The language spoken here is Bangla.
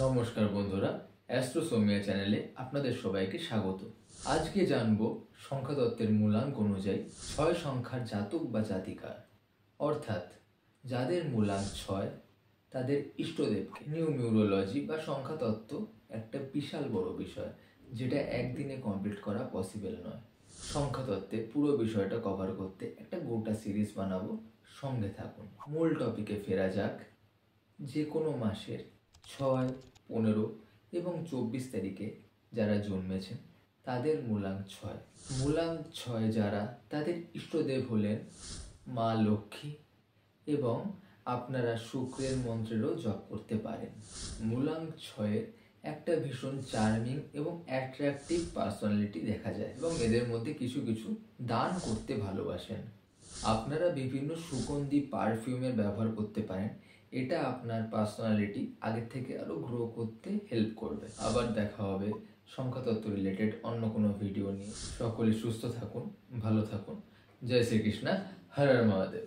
নমস্কার বন্ধুরা, অ্যাস্ট্রোসোমিয়া চ্যানেলে আপনাদের সবাইকে স্বাগত। আজকে জানবো সংখ্যাতত্ত্বের মূলাঙ্ক অনুযায়ী 6 সংখ্যার জাতক বা জাতিকার, অর্থাৎ যাদের মূলাঙ্ক 6 তাদের ইষ্টদেবকে। নিউমেরোলজি বা সংখ্যাতত্ত্ব একটা বিশাল বড় বিষয়, যেটা একদিনে কমপ্লিট করা পসিবল নয়। সংখ্যাতত্ত্বে পুরো বিষয়টা কভার করতে একটা গোটা সিরিজ বানাবো, সঙ্গে থাকুন। মূল টপিকে ফেরা যাক। যে কোনো মাসের 6, 15 এবং 24 তারিখে যারা জন্মেছেন তাদের মূলাঙ্ক 6। মূলাঙ্ক 6 যারা, তাদের ইষ্টদেব হলেন মা লক্ষ্মী, এবং আপনারা শুক্রের মন্ত্রেরও জপ করতে পারেন। মূলাঙ্ক 6-এর একটা ভীষণ চার্মিং এবং অ্যাট্রাকটিভ পার্সোনালিটি দেখা যায়, এবং এদের মধ্যে কিছু কিছু দান করতে ভালোবাসেন। আপনারা বিভিন্ন সুগন্ধি পারফিউমের ব্যবহার করতে পারেন, এটা আপনার পার্সোনালিটি আগের থেকে আরও গ্রো করতে হেল্প করবে। আবার দেখা হবে সংখ্যাতত্ত্ব রিলেটেড অন্য কোনো ভিডিও নিয়ে। সকলে সুস্থ থাকুন, ভালো থাকুন। জয় শ্রীকৃষ্ণ, হর হর মহাদেব।